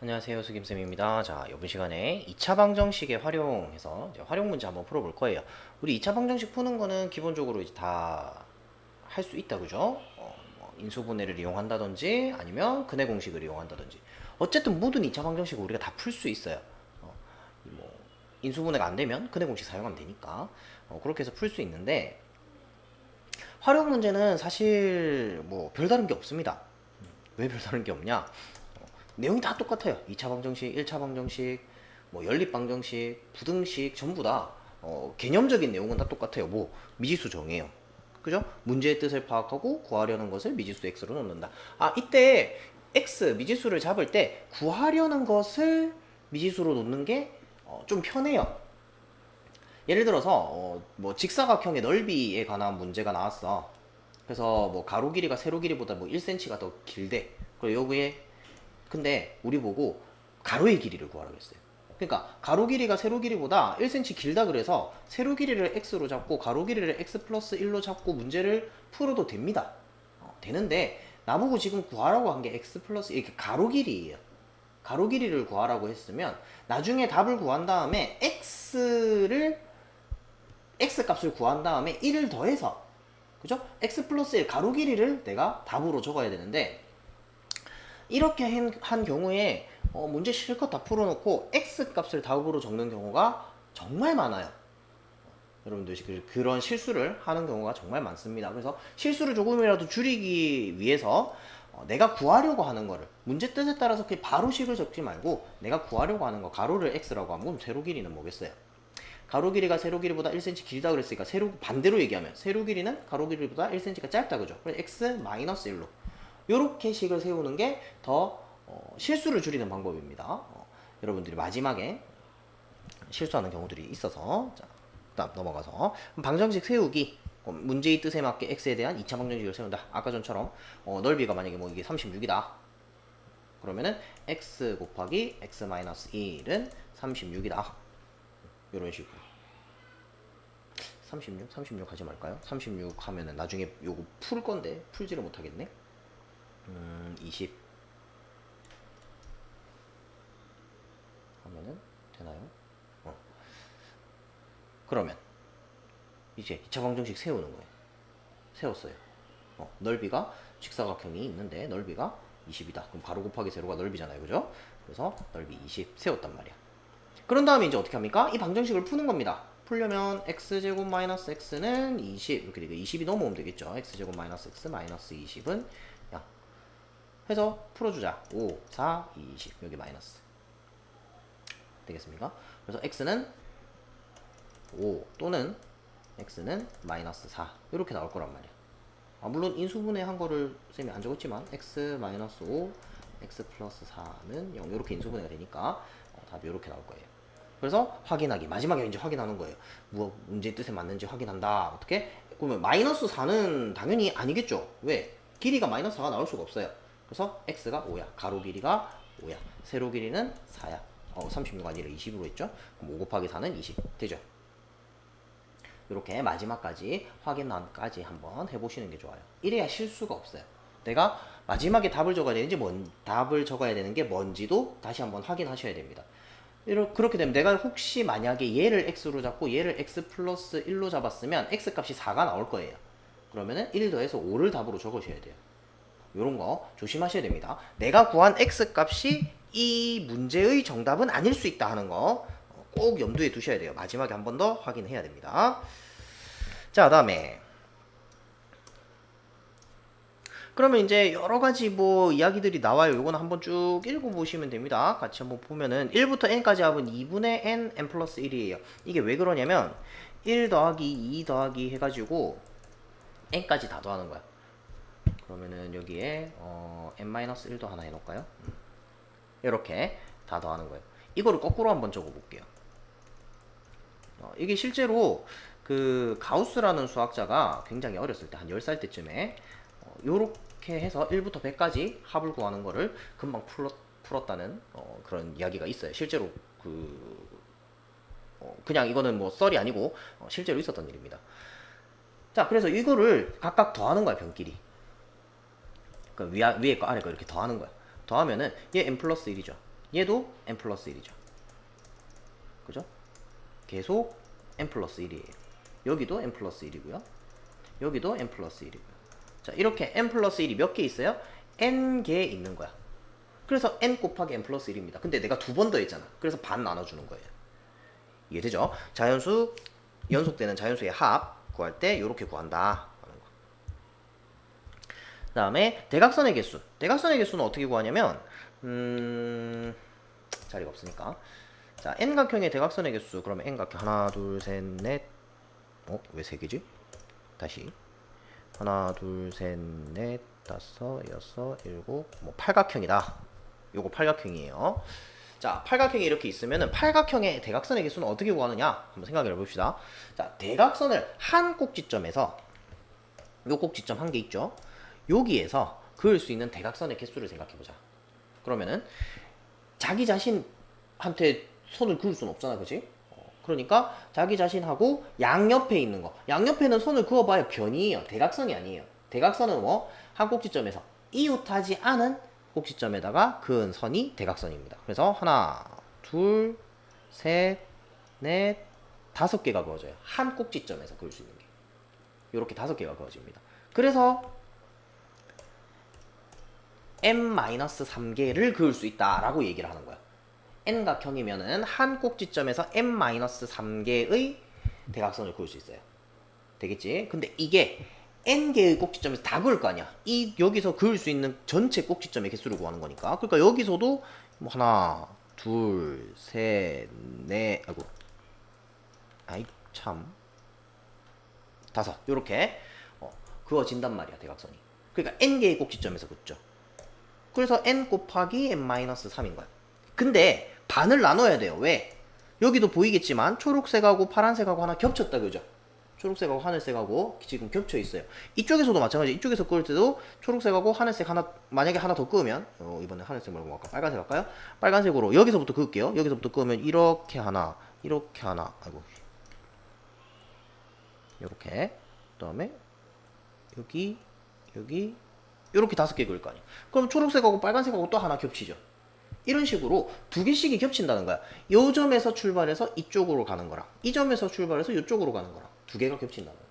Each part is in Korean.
안녕하세요, 수김쌤입니다. 자, 이번 시간에 2차 방정식에 활용해서 이제 활용 문제 한번 풀어볼 거예요. 우리 2차 방정식 푸는 거는 기본적으로 이제 다 할 수 있다, 그죠? 뭐 인수분해를 이용한다든지 아니면 근해 공식을 이용한다든지. 어쨌든 모든 2차 방정식을 우리가 다 풀 수 있어요. 뭐 인수분해가 안 되면 근해 공식 사용하면 되니까. 그렇게 해서 풀 수 있는데 활용 문제는 사실 뭐 별다른 게 없습니다. 왜 별다른 게 없냐? 내용이 다 똑같아요. 2차 방정식, 1차 방정식, 뭐 연립 방정식, 부등식 전부 다 개념적인 내용은 다 똑같아요. 뭐 미지수 정해요. 그죠? 문제의 뜻을 파악하고 구하려는 것을 미지수 x로 놓는다. 아, 이때 x 미지수를 잡을 때 구하려는 것을 미지수로 놓는 게 좀 편해요. 예를 들어서 뭐 직사각형의 넓이에 관한 문제가 나왔어. 그래서 뭐 가로 길이가 세로 길이보다 뭐 1cm가 더 길대. 그리고 여기에 근데 우리 보고 가로의 길이를 구하라고 했어요. 그러니까 가로 길이가 세로 길이보다 1cm 길다 그래서 세로 길이를 x로 잡고 가로 길이를 x 플러스 1로 잡고 문제를 풀어도 됩니다. 되는데 나보고 지금 구하라고 한 게 x 플러스 이렇게 가로 길이예요. 가로 길이를 구하라고 했으면 나중에 답을 구한 다음에 x 값을 구한 다음에 1을 더해서 그죠? x 플러스 1 가로 길이를 내가 답으로 적어야 되는데 이렇게 한 경우에 문제 실컷 다 풀어놓고 x 값을 답으로 적는 경우가 정말 많아요. 여러분들 그런 실수를 하는 경우가 정말 많습니다. 그래서 실수를 조금이라도 줄이기 위해서 내가 구하려고 하는 거를 문제 뜻에 따라서 그냥 바로 식을 적지 말고 내가 구하려고 하는 거 가로를 x라고 하면 세로 길이는 뭐겠어요? 가로 길이가 세로 길이보다 1cm 길다 그랬으니까 반대로 얘기하면 세로 길이는 가로 길이보다 1cm가 짧다 그죠? 그래서 x 마이너스 1로 요렇게 식을 세우는 게 더 실수를 줄이는 방법입니다. 여러분들이 마지막에 실수하는 경우들이 있어서 자, 다음 넘어가서 방정식 세우기 문제의 뜻에 맞게 x에 대한 2차 방정식을 세운다. 아까 전처럼 넓이가 만약에 뭐 이게 36이다. 그러면은 x 곱하기 x 마이너스 1은 36이다. 이런 식으로 36 하지 말까요? 36 하면은 나중에 요거 풀 건데 풀지를 못하겠네. 20 하면은 되나요? 그러면 이제 2차 방정식 세우는 거예요. 세웠어요. 넓이가 직사각형이 있는데 넓이가 20이다. 그럼 가로 곱하기 세로가 넓이잖아요. 그죠? 그래서 넓이 20 세웠단 말이야. 그런 다음에 이제 어떻게 합니까? 이 방정식을 푸는 겁니다. 풀려면 x제곱 마이너스 x는 20 이렇게 되고 20이 넘어오면 되겠죠. x제곱 마이너스 x 마이너스 20은 0 해서 풀어주자. 5, 4, 20 여기 마이너스 되겠습니까? 그래서 x는 5 또는 x는 마이너스 4 이렇게 나올 거란 말이야. 물론 인수분해 한 거를 쌤이 안 적었지만 x 마이너스 5 x 플러스 4는 0 이렇게 인수분해가 되니까 답이 이렇게 나올 거예요. 그래서 확인하기 마지막에 이제 확인하는 거예요. 뭐 문제 뜻에 맞는지 확인한다. 어떻게? 그러면 마이너스 4는 당연히 아니겠죠. 왜? 길이가 마이너스 4가 나올 수가 없어요. 그래서 x가 5야. 가로 길이가 5야. 세로 길이는 4야. 36 아니라 20으로 했죠. 그럼 5 곱하기 4는 20 되죠. 이렇게 마지막까지 확인까지 한번 해보시는 게 좋아요. 이래야 실수가 없어요. 내가 마지막에 답을 적어야 되는지 답을 적어야 되는 게 뭔지도 다시 한번 확인하셔야 됩니다. 그렇게 되면 내가 혹시 만약에 얘를 x로 잡고 얘를 x 플러스 1로 잡았으면 x 값이 4가 나올 거예요. 그러면은 1 더해서 5를 답으로 적으셔야 돼요. 이런 거 조심하셔야 됩니다. 내가 구한 x 값이 이 문제의 정답은 아닐 수 있다 하는 거 꼭 염두에 두셔야 돼요. 마지막에 한 번 더 확인해야 됩니다. 자, 다음에 그러면 이제 여러 가지 뭐 이야기들이 나와요. 요거는 한번 쭉 읽어보시면 됩니다. 같이 한번 보면은 1부터 n까지 합은 2분의 n 플러스 1이에요. 이게 왜 그러냐면 1 더하기 2 더하기 해가지고 n까지 다 더하는 거야. 그러면은 여기에 n-1도 하나 해놓을까요? 이렇게 다 더하는 거예요. 이거를 거꾸로 한번 적어볼게요. 이게 실제로 그 가우스라는 수학자가 굉장히 어렸을 때 한 10살 때쯤에 요렇게 해서 1부터 100까지 합을 구하는 거를 금방 풀었다는 그런 이야기가 있어요. 실제로 그냥 이거는 뭐 썰이 아니고 실제로 있었던 일입니다. 자, 그래서 이거를 각각 더하는 거야, 변끼리. 그 위에 거 아래 거 이렇게 더하는 거야. 더하면은 얘 n 플러스 1이죠. 얘도 n 플러스 1이죠. 그죠? 계속 n 플러스 1이에요. 여기도 n 플러스 1이고요. 여기도 n 플러스 1이고요. 자, 이렇게 n 플러스 1이 몇 개 있어요? n개 있는 거야. 그래서 n 곱하기 n 플러스 1입니다. 근데 내가 두 번 더 했잖아. 그래서 반 나눠주는 거예요. 이해되죠? 자연수, 연속되는 자연수의 합 구할 때 이렇게 구한다. 그 다음에 대각선의 개수. 대각선의 개수는 어떻게 구하냐면 자리가 없으니까. 자, n각형의 대각선의 개수. 그러면 n각형 하나, 둘, 셋, 넷. 왜 세 개지? 다시. 하나, 둘, 셋, 넷, 다섯, 여섯, 일곱, 뭐 팔각형이다. 요거 팔각형이에요. 자, 팔각형이 이렇게 있으면은 팔각형의 대각선의 개수는 어떻게 구하느냐? 한번 생각해 봅시다. 자, 대각선을 한 꼭지점에서 요 꼭지점 한 개 있죠? 여기에서 그을 수 있는 대각선의 개수를 생각해 보자. 그러면은 자기 자신한테 선을 그을 수는 없잖아, 그지? 그러니까 자기 자신하고 양옆에 있는 거. 양옆에는 선을 그어봐야 변이에요. 대각선이 아니에요. 대각선은 뭐? 한 꼭지점에서 이웃하지 않은 꼭지점에다가 그은 선이 대각선입니다. 그래서 하나, 둘, 셋, 넷, 다섯 개가 그어져요. 한 꼭지점에서 그을 수 있는 게. 이렇게 다섯 개가 그어집니다. 그래서 n-3개를 그을 수 있다라고 얘기를 하는 거야. n각형이면은 한 꼭지점에서 n-3개의 대각선을 그을 수 있어요. 되겠지? 근데 이게 n개의 꼭지점에서 다 그을 거 아니야. 여기서 그을 수 있는 전체 꼭지점의 개수를 구하는 거니까. 그러니까 여기서도 뭐 하나, 둘, 셋, 넷, 아이고, 아이 참, 다섯, 요렇게 그어진단 말이야, 대각선이. 그러니까 n개의 꼭지점에서 그었죠. 그래서 n 곱하기 n-3인 거야. 근데 반을 나눠야 돼요. 왜? 여기도 보이겠지만 초록색하고 파란색하고 하나 겹쳤다, 그죠? 초록색하고 하늘색하고 지금 겹쳐 있어요. 이쪽에서도 마찬가지. 이쪽에서 그을 때도 초록색하고 하늘색 하나, 만약에 하나 더 그으면 이번에 하늘색 말고 아까 빨간색 할까요? 빨간색으로 여기서부터 그을게요. 여기서부터 그으면 이렇게 하나, 이렇게 하나, 아이고, 이렇게, 그 다음에 여기, 여기, 이렇게 다섯 개 그을 거 아니야. 그럼 초록색하고 빨간색하고 또 하나 겹치죠. 이런 식으로 두 개씩이 겹친다는 거야. 이 점에서 출발해서 이쪽으로 가는 거랑 이 점에서 출발해서 이쪽으로 가는 거랑 두 개가 겹친다는 거야.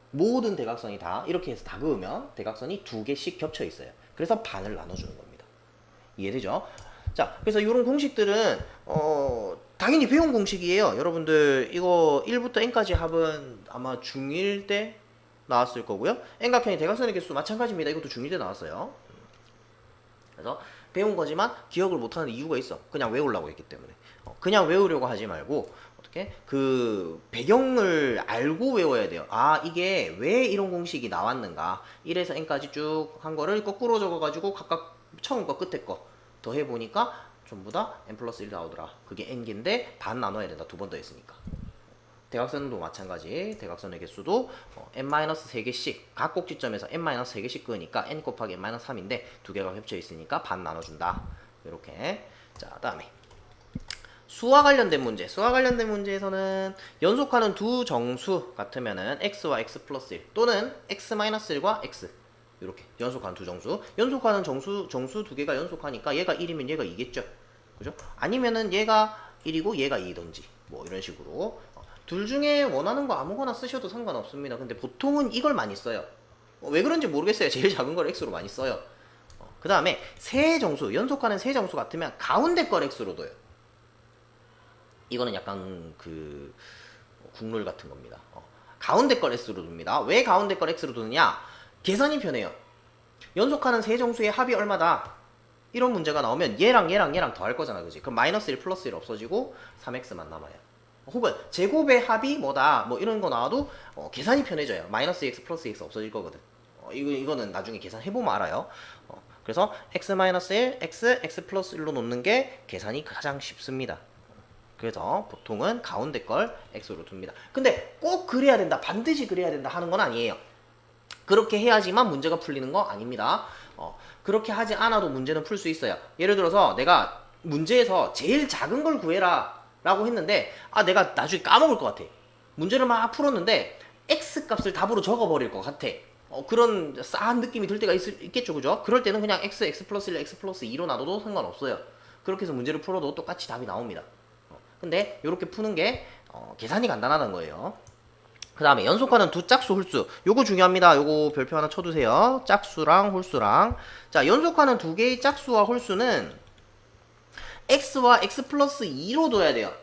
모든 대각선이 다 이렇게 해서 다 그으면 대각선이 두 개씩 겹쳐 있어요. 그래서 반을 나눠주는 겁니다. 이해되죠? 자, 그래서 이런 공식들은 당연히 배운 공식이에요. 여러분들 이거 1부터 n까지 합은 아마 중1 때 나왔을 거고요. n각형의 대각선의 개수 마찬가지입니다. 이것도 중1 때 나왔어요. 그래서 배운 거지만 기억을 못하는 이유가 있어. 그냥 외우려고 했기 때문에. 그냥 외우려고 하지 말고 어떻게 그 배경을 알고 외워야 돼요. 아, 이게 왜 이런 공식이 나왔는가. 1에서 n까지 쭉 한 거를 거꾸로 적어가지고 각각 처음 거 끝에 거 더해보니까 전부 다 n 플러스 1 나오더라. 그게 n개인데 반 나눠야 된다. 두 번 더 했으니까. 대각선도 마찬가지. 대각선의 개수도 n-3개씩 각 꼭지점에서 n-3개씩 그으니까 n 곱하기 n-3인데 두 개가 겹쳐 있으니까 반 나눠준다. 이렇게. 자, 다음에 수와 관련된 문제. 수와 관련된 문제에서는 연속하는 두 정수 같으면은 x와 x 플러스 1 또는 x-1과 x 이렇게 연속하는 두 정수. 연속하는 정수 두 개가 연속하니까 얘가 1이면 얘가 2겠죠. 그죠? 아니면은 얘가 1이고 얘가 2든지 뭐 이런 식으로 둘 중에 원하는 거 아무거나 쓰셔도 상관없습니다. 근데 보통은 이걸 많이 써요. 왜 그런지 모르겠어요. 제일 작은 걸 x로 많이 써요. 그 다음에 세 정수, 연속하는 세 정수 같으면 가운데 걸 x로 둬요. 이거는 약간 그 국룰 같은 겁니다. 가운데 걸 x로 둡니다. 왜 가운데 걸 x로 두느냐? 계산이 편해요. 연속하는 세 정수의 합이 얼마다? 이런 문제가 나오면 얘랑 얘랑 얘랑 더할 거잖아, 그지? 그럼 마이너스 1 플러스 1 없어지고 3x만 남아요. 혹은 제곱의 합이 뭐다 뭐 이런 거 나와도 계산이 편해져요. 마이너스 x 플러스 x 없어질 거거든. 이거는 나중에 계산해보면 알아요. 그래서 x-1, x 플러스 1로 놓는 게 계산이 가장 쉽습니다. 그래서 보통은 가운데 걸 x로 둡니다. 근데 꼭 그래야 된다, 반드시 그래야 된다 하는 건 아니에요. 그렇게 해야지만 문제가 풀리는 거 아닙니다. 그렇게 하지 않아도 문제는 풀 수 있어요. 예를 들어서 내가 문제에서 제일 작은 걸 구해라 라고 했는데 내가 나중에 까먹을 것 같아. 문제를 막 풀었는데 x 값을 답으로 적어버릴 것 같아. 그런 싸한 느낌이 들 때가 있겠죠, 그죠? 그럴 때는 그냥 x 플러스 1, x 플러스 2로 놔둬도 상관없어요. 그렇게 해서 문제를 풀어도 똑같이 답이 나옵니다. 근데 이렇게 푸는 게 계산이 간단하다는 거예요. 그 다음에 연속하는 두 짝수 홀수, 요거 중요합니다. 요거 별표 하나 쳐두세요. 짝수랑 홀수랑. 자, 연속하는 두 개의 짝수와 홀수는 x와 x 플러스 2로 둬야 돼요.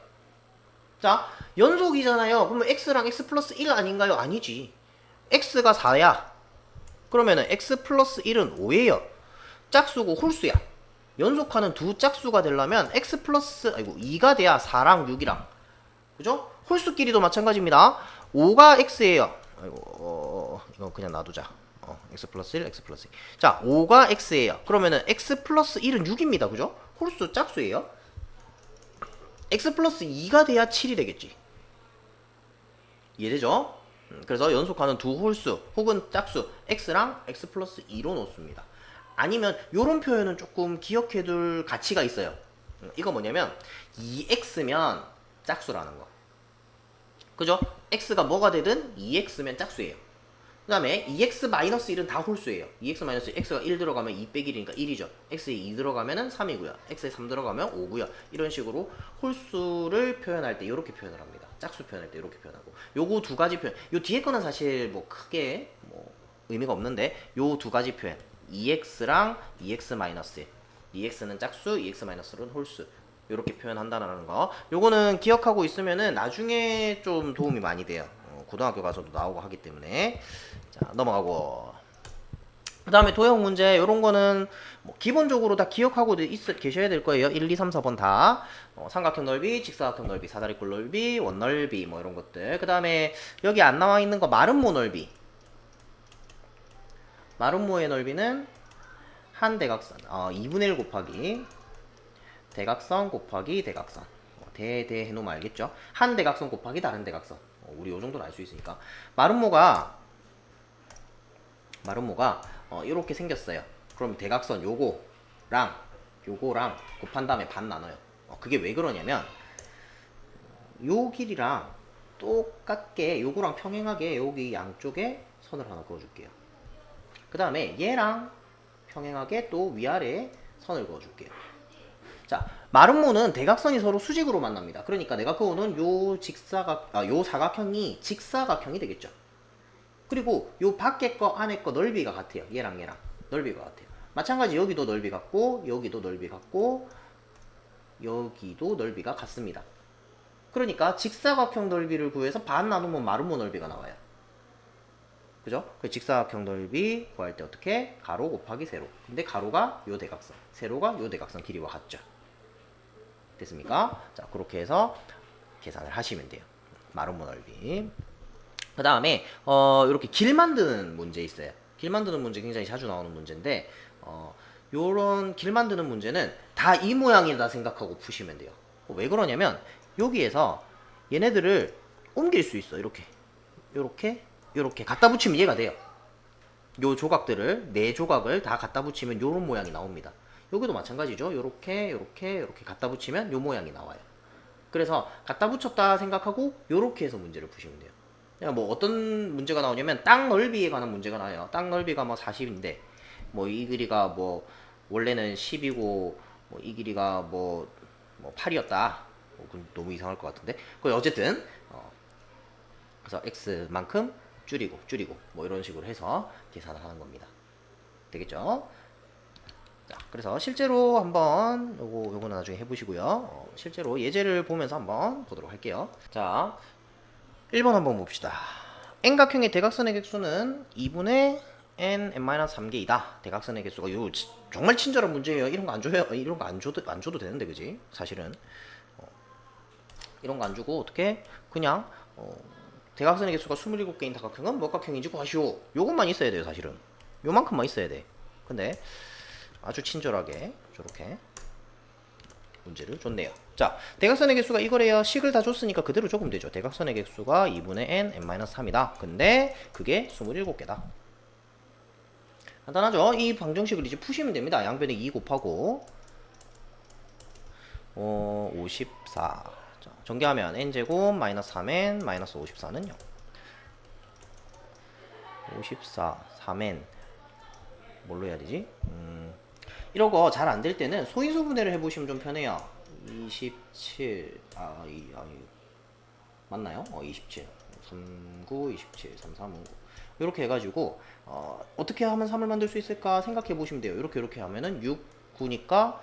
자, 연속이잖아요. 그러면 x랑 x 플러스 1 아닌가요? 아니지. x가 4야. 그러면은 x 플러스 1은 5예요. 짝수고 홀수야. 연속하는 두 짝수가 되려면 x 플러스 2가 돼야 4랑 6이랑, 그죠? 홀수끼리도 마찬가지입니다. 5가 x예요. 이거 그냥 놔두자. x 플러스 1, x 플러스 2. 자, 5가 x예요. 그러면은 x 플러스 1은 6입니다. 그죠? 홀수 짝수예요. x 플러스 2가 돼야 7이 되겠지. 이해되죠? 그래서 연속하는 두 홀수 혹은 짝수 x랑 x 플러스 2로 놓습니다. 아니면 요런 표현은 조금 기억해둘 가치가 있어요. 이거 뭐냐면 2x면 짝수라는 거. 그죠? x가 뭐가 되든 2x면 짝수예요. 그 다음에 2x-1은 다 홀수예요. 2x-1, x가 1 들어가면 2 빼기 1이니까 1이죠. x에 2 들어가면 3이고요. x에 3 들어가면 5고요. 이런 식으로 홀수를 표현할 때 이렇게 표현을 합니다. 짝수 표현할 때 이렇게 표현하고, 요거 두 가지 표현, 요 뒤에 거는 사실 뭐 크게 뭐 의미가 없는데, 요 두 가지 표현 2x랑 2x-1, 2x는 짝수, 2x-는 홀수, 이렇게 표현한다는 거, 요거는 기억하고 있으면은 나중에 좀 도움이 많이 돼요. 고등학교 가서도 나오고 하기 때문에. 자, 넘어가고, 그 다음에 도형 문제, 요런 거는 뭐 기본적으로 다 기억하고 계셔야 될 거예요. 1, 2, 3, 4번 다. 삼각형 넓이, 직사각형 넓이, 사다리꼴 넓이, 원 넓이, 뭐 이런 것들. 그 다음에 여기 안 나와 있는 거 마름모 넓이. 마름모의 넓이는 한 대각선, 2분의 1 곱하기 대각선 곱하기 대각선. 대 해놓으면 알겠죠? 한 대각선 곱하기 다른 대각선. 우리 요 정도는 알 수 있으니까. 마름모가 이렇게 생겼어요. 그럼 대각선 요거랑 곱한 다음에 반 나눠요. 그게 왜 그러냐면 요 길이랑 똑같게 요거랑 평행하게 여기 양쪽에 선을 하나 그어줄게요. 그 다음에 얘랑 평행하게 또 위아래에 선을 그어줄게요. 자, 마름모는 대각선이 서로 수직으로 만납니다. 그러니까 내가 그어놓은 요 사각형이 직사각형이 되겠죠. 그리고 요 밖에 거 안에 거 넓이가 같아요. 얘랑 넓이가 같아요. 마찬가지 여기도 넓이 같고 여기도 넓이 같고 여기도 넓이가 같습니다. 그러니까 직사각형 넓이를 구해서 반 나누면 마름모 넓이가 나와요. 그죠? 그 직사각형 넓이 구할 때 어떻게? 가로 곱하기 세로. 근데 가로가 요 대각선, 세로가 요 대각선 길이와 같죠. 됐습니까? 자, 그렇게 해서 계산을 하시면 돼요. 마름모 넓이. 그 다음에 이렇게 길 만드는 문제 있어요. 길 만드는 문제 굉장히 자주 나오는 문제인데, 요런 길 만드는 문제는 다 이 모양이다 생각하고 푸시면 돼요. 왜 그러냐면 여기에서 얘네들을 옮길 수 있어. 요렇게 갖다 붙이면 얘가 돼요. 요 조각들을, 네 조각을 다 갖다 붙이면 요런 모양이 나옵니다. 여기도 마찬가지죠. 요렇게 갖다 붙이면 요 모양이 나와요. 그래서 갖다 붙였다 생각하고 요렇게 해서 문제를 푸시면 돼요. 그냥 뭐 어떤 문제가 나오냐면 땅 넓이에 관한 문제가 나와요. 땅 넓이가 뭐 40인데 뭐 이 길이가 뭐 원래는 10이고 뭐 이 길이가 뭐 8이었다. 그건 너무 이상할 것 같은데. 어쨌든 그래서 x만큼 줄이고 뭐 이런 식으로 해서 계산을 하는 겁니다. 되겠죠? 자, 그래서 실제로 한번 요거는 나중에 해보시고요. 실제로 예제를 보면서 한번 보도록 할게요. 자, 1번 한번 봅시다. N각형의 대각선의 객수는 2분의 n-3개이다. 대각선의 개수가 정말 친절한 문제예요. 이런 거 안 줘요. 이런 거 안 줘도 되는데, 그지? 사실은 이런 거 안 주고 어떻게 그냥 대각선의 개수가 27개인 다각형은 몇 각형인지 구하시오. 요것만 있어야 돼요. 사실은 요만큼만 있어야 돼. 근데 아주 친절하게 저렇게 문제를 줬네요. 자, 대각선의 개수가 이거래요. 식을 다 줬으니까 그대로 적으면 되죠. 대각선의 개수가 2분의 n-3이다. 근데 그게 27개다. 간단하죠? 이 방정식을 이제 푸시면 됩니다. 양변에 2 곱하고 54. 자, 전개하면 n제곱 마이너스 3n 마이너스 54는 0. 54 3n 뭘로 해야 되지? 이러고 잘 안 될 때는 소인수 분해를 해보시면 좀 편해요. 27 맞나요? 27 39 27 33 59 이렇게 해가지고 어떻게 하면 3을 만들 수 있을까 생각해 보시면 돼요. 이렇게 하면은 6 9니까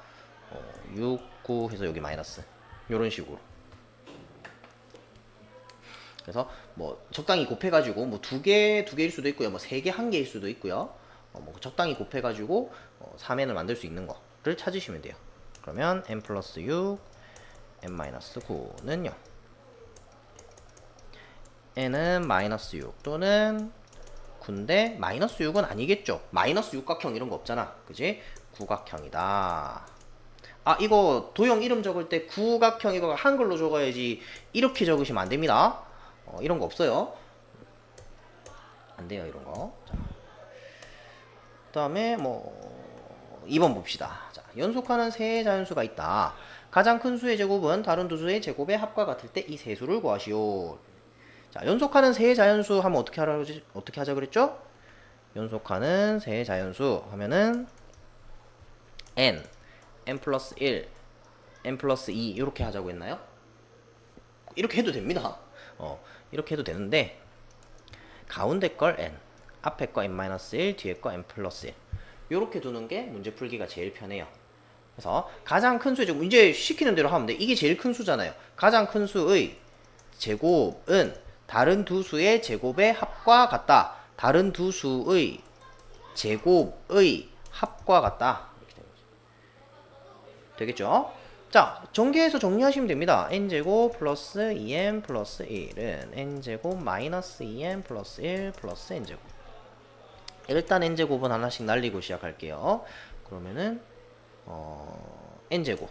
6 9 해서 여기 마이너스 이런 식으로. 그래서 뭐 적당히 곱해가지고 뭐 두 개일 수도 있고요, 뭐 세 개, 한 개일 수도 있고요. 뭐 적당히 곱해가지고 3n을 만들 수 있는 거를 찾으시면 돼요. 그러면 n 플러스 6, n 마이너스 9는요. n은 마이너스 6 또는 9인데 마이너스 6은 아니겠죠. 마이너스 육각형 이런 거 없잖아, 그지? 구각형이다. 아, 이거 도형 이름 적을 때 구각형 이거 한글로 적어야지 이렇게 적으시면 안 됩니다. 이런 거 없어요. 안 돼요, 이런 거. 자, 그다음에 뭐 2번 봅시다. 자, 연속하는 세 자연수가 있다. 가장 큰 수의 제곱은 다른 두 수의 제곱의 합과 같을 때 이 세 수를 구하시오. 자, 연속하는 세 자연수 하면 어떻게 하자 그랬죠? 연속하는 세 자연수 하면은 n 플러스 1, n 플러스 2 이렇게 하자고 했나요? 이렇게 해도 됩니다. 이렇게 해도 되는데 가운데 걸 n, 앞에 거 n-1, 뒤에 거 n 플러스 1 이렇게 두는 게 문제 풀기가 제일 편해요. 그래서 가장 큰 수의 제곱, 이제 시키는 대로 하면 돼. 이게 제일 큰 수잖아요. 가장 큰 수의 제곱은 다른 두 수의 제곱의 합과 같다. 다른 두 수의 제곱의 합과 같다. 이렇게 되는 거죠. 되겠죠? 자, 전개해서 정리하시면 됩니다. n제곱 플러스 2n 플러스 1은 n제곱 마이너스 2n 플러스 1 플러스 n제곱. 일단 n제곱은 하나씩 날리고 시작할게요. 그러면은 n제곱.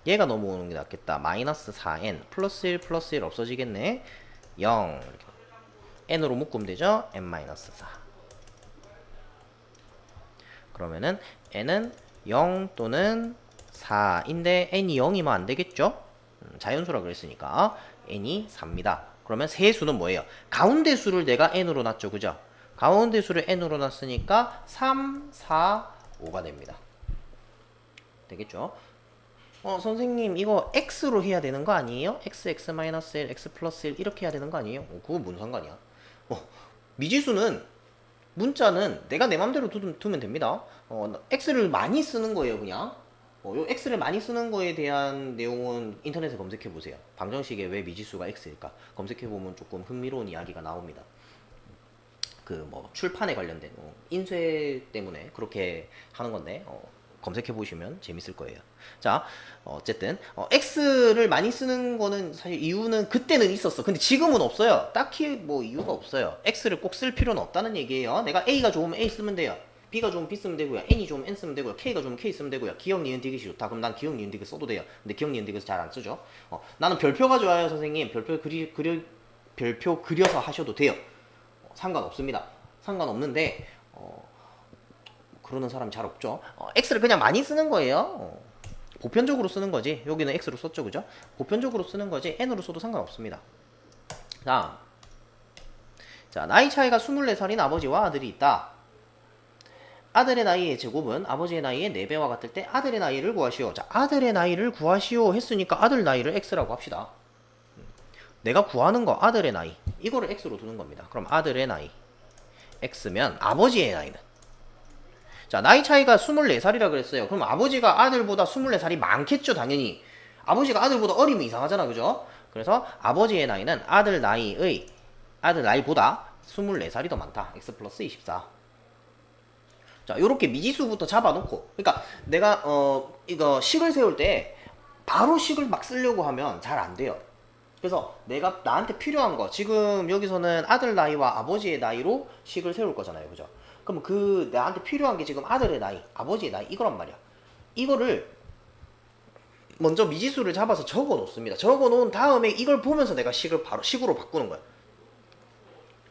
얘가 넘어오는 게 낫겠다. 마이너스 4n 플러스 1 플러스 1 없어지겠네. 0 이렇게. n으로 묶으면 되죠. n 마이너스 4. 그러면은 n은 0 또는 4인데 n이 0이면 안 되겠죠? 자연수라 그랬으니까 n이 4입니다. 그러면 세 수는 뭐예요? 가운데 수를 내가 n으로 놨죠, 그죠? 가운데 수를 n으로 놨으니까 3, 4, 5가 됩니다. 되겠죠? 선생님 이거 x로 해야 되는 거 아니에요? x, x-1, x 플러스 1 이렇게 해야 되는 거 아니에요? 그거 뭔 상관이야? 미지수는 문자는 내가 내 맘대로 두면 됩니다. x를 많이 쓰는 거예요, 그냥. 요 x를 많이 쓰는 거에 대한 내용은 인터넷에 검색해 보세요. 방정식에 왜 미지수가 x일까? 검색해 보면 조금 흥미로운 이야기가 나옵니다. 그 뭐 출판에 관련된 인쇄 때문에 그렇게 하는 건데 검색해 보시면 재밌을 거예요. 자, 어쨌든 x를 많이 쓰는 거는 사실 이유는 그때는 있었어. 근데 지금은 없어요. 딱히 뭐 이유가 없어요. x를 꼭 쓸 필요는 없다는 얘기예요. 내가 a가 좋으면 a 쓰면 돼요. b가 좋으면 b 쓰면 되고요. n이 좋으면 n 쓰면 되고요. k가 좋으면 k 쓰면 되고요. 기억, 니은, 디귿이 좋다. 그럼 난 기억, 니은, 디귿 써도 돼요. 근데 기억, 니은, 디귿을 잘 안 쓰죠. 나는 별표가 좋아요, 선생님. 별표 그려서 하셔도 돼요. 상관없습니다. 상관없는데 그러는 사람이 잘 없죠. x를 그냥 많이 쓰는 거예요. 보편적으로 쓰는 거지. 여기는 x로 썼죠, 그죠? 보편적으로 쓰는 거지 n으로 써도 상관없습니다. 자, 나이 차이가 24살인 아버지와 아들이 있다. 아들의 나이의 제곱은 아버지의 나이의 4배와 같을 때 아들의 나이를 구하시오. 자, 아들의 나이를 구하시오 했으니까 아들 나이를 x라고 합시다. 내가 구하는 거 아들의 나이 이거를 x로 두는 겁니다. 그럼 아들의 나이 x면 아버지의 나이는, 자, 나이 차이가 24살이라 그랬어요. 그럼 아버지가 아들보다 24살이 많겠죠, 당연히. 아버지가 아들보다 어리면 이상하잖아, 그죠? 그래서 아버지의 나이는 아들 나이보다 24살이 더 많다. x 플러스 24. 자, 요렇게 미지수부터 잡아놓고, 그러니까 내가 이거 식을 세울 때 바로 식을 막 쓰려고 하면 잘 안 돼요. 그래서 내가 나한테 필요한 거, 지금 여기서는 아들 나이와 아버지의 나이로 식을 세울 거잖아요, 그죠? 그럼 그 나한테 필요한 게 지금 아들의 나이, 아버지의 나이 이거란 말이야. 이거를 먼저 미지수를 잡아서 적어 놓습니다. 적어 놓은 다음에 이걸 보면서 내가 식을 바로 식으로 바꾸는 거야.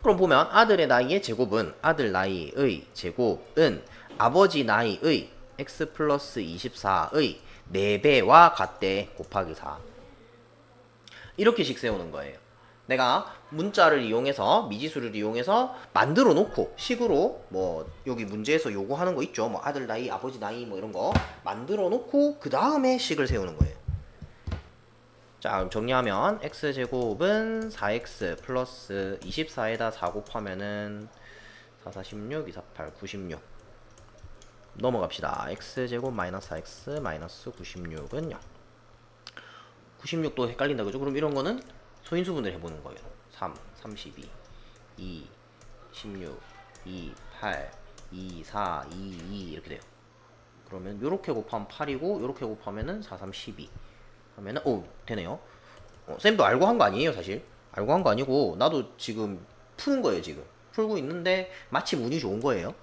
그럼 보면 아들의 나이의 제곱은, 아들 나이의 제곱은 아버지 나이의 x 플러스 24의 4배와 같대 곱하기 4. 이렇게 식 세우는 거예요. 내가 문자를 이용해서 미지수를 이용해서 만들어 놓고 식으로 뭐 여기 문제에서 요구하는 거 있죠. 뭐 아들 나이, 아버지 나이 뭐 이런 거 만들어 놓고 그 다음에 식을 세우는 거예요. 자, 그럼 정리하면 x제곱은 4x 플러스 24에다 4 곱하면은 4, 4, 16, 2, 4, 8, 96 넘어갑시다. x제곱 마이너스 4x 마이너스 96은 0. 96도 헷갈린다 그죠? 그럼 이런 거는 소인수분을 해보는 거예요. 3, 32, 2, 16, 2, 8, 2, 4, 2, 2 이렇게 돼요. 그러면 요렇게 곱하면 8이고 요렇게 곱하면은 4, 3, 12 하면은 오 되네요. 쌤도 알고 한 거 아니에요 사실. 알고 한 거 아니고 나도 지금 푸는 거예요. 지금 풀고 있는데 마침 운이 좋은 거예요.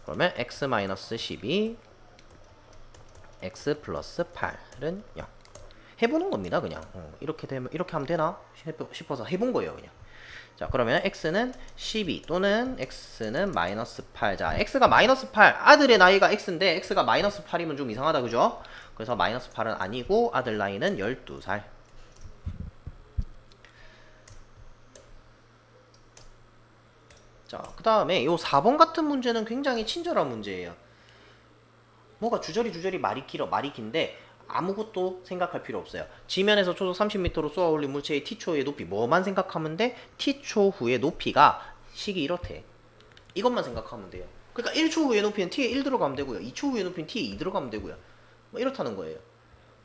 그러면 x-12 x 플러스 8은 0 해보는 겁니다. 그냥 이렇게 되면 이렇게 하면 되나 싶어서 해본 거예요. 그냥. 자, 그러면 x는 12 또는 x는 마이너스 8. 자, x가 마이너스 8 아들의 나이가 x인데 x가 마이너스 8이면 좀 이상하다 그죠? 그래서 마이너스 8은 아니고 아들 나이는 12살. 자, 그 다음에 요 4번 같은 문제는 굉장히 친절한 문제예요. 뭐가 주저리 말이 길어, 말이 긴데 아무것도 생각할 필요 없어요. 지면에서 초속 30m로 쏘아 올린 물체의 t초의 높이 뭐만 생각하면 돼? t초 후의 높이가 식이 이렇대. 이것만 생각하면 돼요. 그러니까 1초 후의 높이는 t에 1 들어가면 되고요. 2초 후의 높이는 t에 2 들어가면 되고요. 뭐 이렇다는 거예요.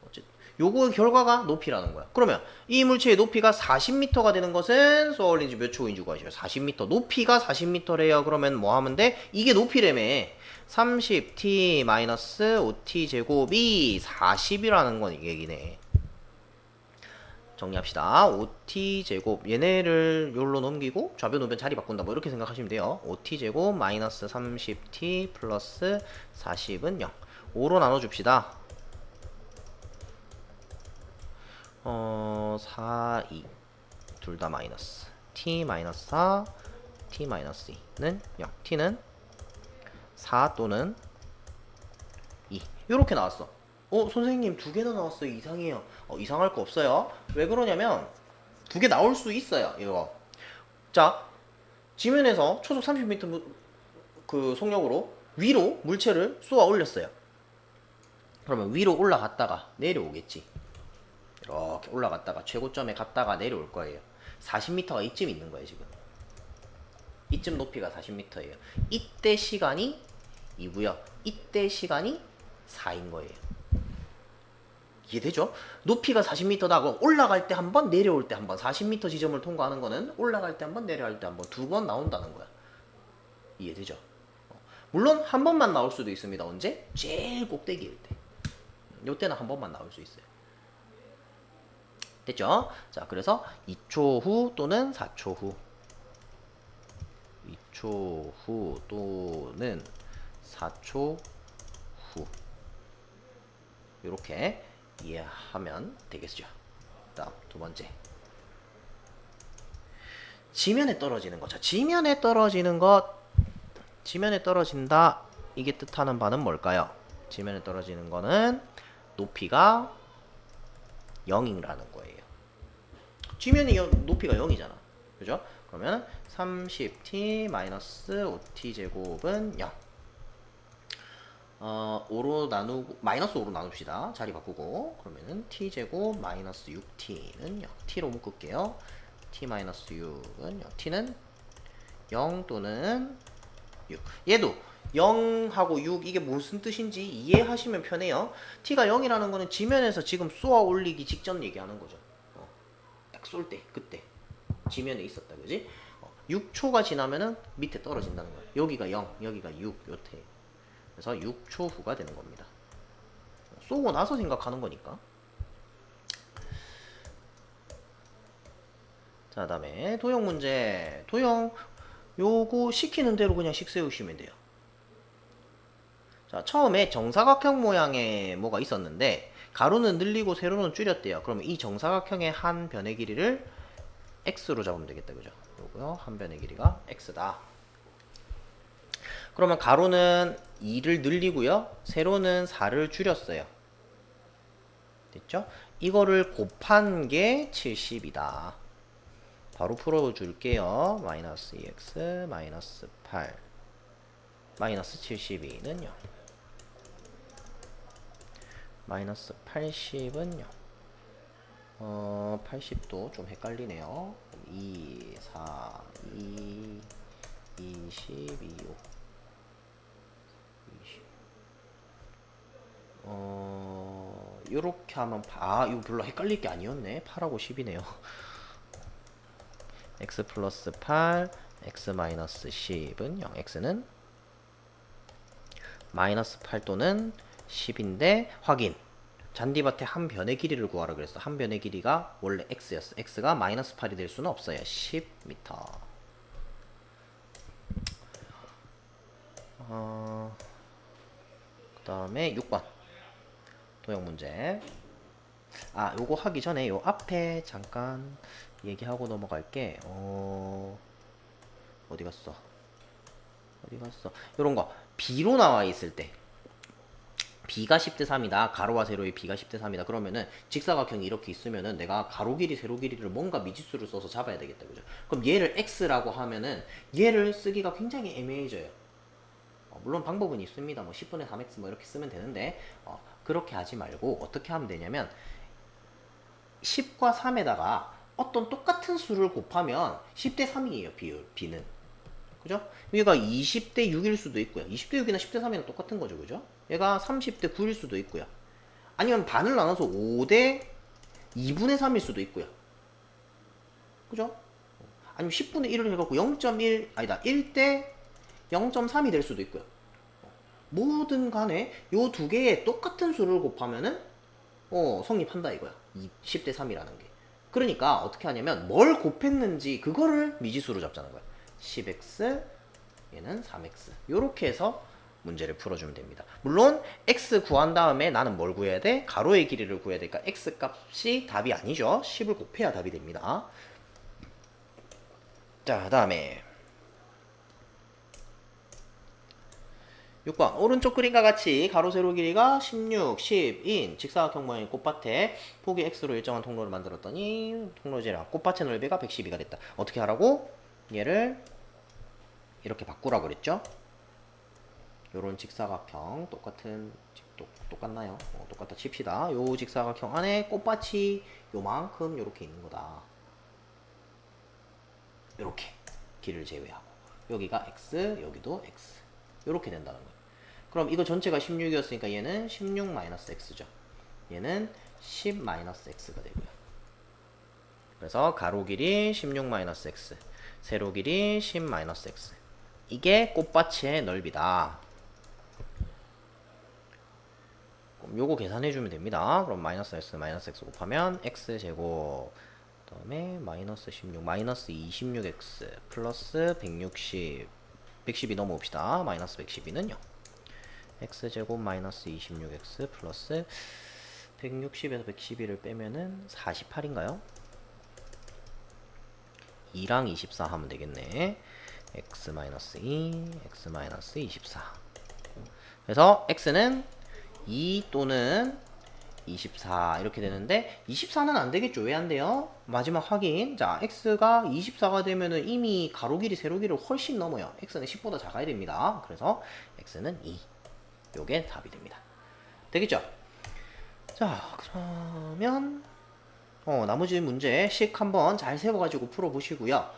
어쨌든 요거 결과가 높이라는 거야. 그러면 이 물체의 높이가 40m가 되는 것은 쏘아 올린 지 몇 초인 줄 아시죠? 40m. 높이가 40m래요. 그러면 뭐 하면 돼? 이게 높이래며. 30t-5t 제곱이 40이라는 건 얘기네. 정리합시다. 5t 제곱 얘네를 요로 넘기고 좌변 우변 자리 바꾼다 뭐 이렇게 생각하시면 돼요. 5t 제곱 마이너스 30t 플러스 40은 0. 5로 나눠줍시다. 4, 2 둘 다 마이너스 t 마이너스 4 t 마이너스 2는 0. t는 4 또는 2 이렇게 나왔어. 선생님 두 개나 나왔어요. 이상해요. 이상할 거 없어요. 왜 그러냐면 두 개 나올 수 있어요. 이거 자, 지면에서 초속 30m 그 속력으로 위로 물체를 쏘아 올렸어요. 그러면 위로 올라갔다가 내려오겠지. 이렇게 올라갔다가 최고점에 갔다가 내려올 거예요. 40m가 이쯤 있는 거예요. 지금 이쯤 높이가 40m예요. 이때 시간이 2고요. 이때 시간이 4인 거예요. 이해되죠? 높이가 40m다. 고 올라갈 때 한 번, 내려올 때 한 번. 40m 지점을 통과하는 거는 올라갈 때 한 번, 내려갈 때 한 번, 두 번 나온다는 거야. 이해되죠? 물론 한 번만 나올 수도 있습니다. 언제? 제일 꼭대기일 때. 요때는 한 번만 나올 수 있어요. 됐죠? 자, 그래서 2초 후 또는 4초 후. 2초 후 또는 4초 후. 이렇게 이해하면 되겠죠. 다음 두 번째. 지면에 떨어지는 거. 자, 지면에 떨어지는 것. 지면에 떨어진다. 이게 뜻하는 바는 뭘까요? 지면에 떨어지는 거는 높이가 0이라는 거예요. 지면이 높이가 0이잖아. 그죠? 그러면 30t-5t 제곱은 0. 5로 나누고 마이너스 5로 나눕시다. 자리 바꾸고 그러면은 t 제곱 마이너스 6t는 0. t로 묶을게요. t 마이너스 6은 0. t는 0 또는 6. 얘도 0하고 6 이게 무슨 뜻인지 이해하시면 편해요. t가 0이라는 거는 지면에서 지금 쏘아 올리기 직전 얘기하는 거죠. 딱 쏠 때 그때 지면에 있었다 그지? 6초가 지나면은 밑에 떨어진다는 거예요. 여기가 0, 여기가 6 요태. 그래서 6초 후가 되는 겁니다. 쏘고 나서 생각하는 거니까. 자, 다음에 도형 문제. 도형 요거 시키는 대로 그냥 식 세우시면 돼요. 자, 처음에 정사각형 모양의 뭐가 있었는데 가로는 늘리고 세로는 줄였대요. 그러면 이 정사각형의 한 변의 길이를 x로 잡으면 되겠다. 그죠? 요거요. 한 변의 길이가 x다. 그러면 가로는 2를 늘리고요. 세로는 4를 줄였어요. 됐죠? 이거를 곱한 게 70이다. 바로 풀어줄게요. 마이너스 2x 마이너스 8 마이너스 72는 0 마이너스 80은 0 80도 좀 헷갈리네요. 2, 4, 2, 20, 25 20 요렇게 하면 이거 별로 헷갈릴 게 아니었네. 8하고 10이네요. x 플러스 8 x 마이너스 10은 0 x는 마이너스 8 또는 10인데 확인. 잔디밭의 한 변의 길이를 구하라 그랬어. 한 변의 길이가 원래 x였어. x가 마이너스 8이 될 수는 없어요. 10m. 그 다음에 6번 도형 문제. 요거 하기 전에 요 앞에 잠깐 얘기하고 넘어갈게. 어디 갔어? 요런 거 B로 나와 있을 때 B가 10대 3이다. 가로와 세로의 B가 10대 3이다. 그러면은 직사각형이 이렇게 있으면은 내가 가로 길이, 세로 길이를 뭔가 미지수를 써서 잡아야 되겠다. 그죠? 그럼 얘를 X라고 하면은 얘를 쓰기가 굉장히 애매해져요. 물론 방법은 있습니다. 뭐 10분의 3x 뭐 이렇게 쓰면 되는데 그렇게 하지 말고 어떻게 하면 되냐면 10과 3에다가 어떤 똑같은 수를 곱하면 10대 3이에요. B는. 그죠? 얘가 20대 6일 수도 있고요. 20대 6이나 10대 3이랑 똑같은 거죠. 그죠? 얘가 30대 9일 수도 있고요. 아니면 반을 나눠서 5대 2분의 3일 수도 있고요. 그죠? 아니면 10분의 1을 해갖고 0.1, 아니다, 1대 0.3이 될 수도 있고요. 뭐든 간에 요 두 개의 똑같은 수를 곱하면은 성립한다 이거야. 10대 3이라는 게. 그러니까 어떻게 하냐면 뭘 곱했는지 그거를 미지수로 잡자는 거야. 10x 얘는 3x 요렇게 해서 문제를 풀어주면 됩니다. 물론 x 구한 다음에 나는 뭘 구해야 돼? 가로의 길이를 구해야 되니까 x 값이 답이 아니죠. 10을 곱해야 답이 됩니다. 자, 그 다음에 6번 오른쪽 그림과 같이 가로 세로 길이가 16, 10인 직사각형 모양의 꽃밭에 폭이 x로 일정한 통로를 만들었더니 통로지랑 꽃밭의 넓이가 112가 됐다. 어떻게 하라고? 얘를 이렇게 바꾸라고 그랬죠? 요런 직사각형 똑같나요? 똑같다 칩시다. 요 직사각형 안에 꽃밭이 요만큼 요렇게 있는 거다. 요렇게 길을 제외하고 여기가 x 여기도 x 요렇게 된다는 거예요. 그럼 이거 전체가 16이었으니까 얘는 16 마이너스 x죠. 얘는 10 마이너스 x가 되고요. 그래서 가로 길이 16 마이너스 x 세로 길이 10 마이너스 x 이게 꽃밭의 넓이다. 그럼 요거 계산해주면 됩니다. 그럼 마이너스 x 곱하면 x제곱 그 다음에 마이너스 16 마이너스 26x 플러스 160 110이 넘어옵시다. 마이너스 112는 0 x제곱 마이너스 26x 플러스 160에서 112를 빼면은 48인가요? 2랑 24 하면 되겠네. x 마이너스 2 x 마이너스 24 그래서 x는 2 또는 24 이렇게 되는데 24는 안 되겠죠. 왜 안 돼요? 마지막 확인. 자, x가 24가 되면은 이미 가로 길이 세로 길이를 훨씬 넘어요. x는 10보다 작아야 됩니다. 그래서 x는 2. 요게 답이 됩니다. 되겠죠? 자, 그러면 나머지 문제 식 한번 잘 세워가지고 풀어보시고요.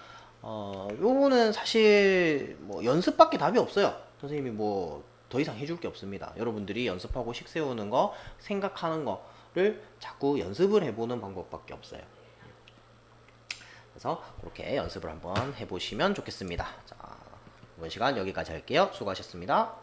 요거는 사실 뭐 연습밖에 답이 없어요. 선생님이 뭐 더 이상 해줄 게 없습니다. 여러분들이 연습하고 식 세우는 거, 생각하는 거를 자꾸 연습을 해보는 방법밖에 없어요. 그래서 그렇게 연습을 한번 해보시면 좋겠습니다. 자, 이번 시간 여기까지 할게요. 수고하셨습니다.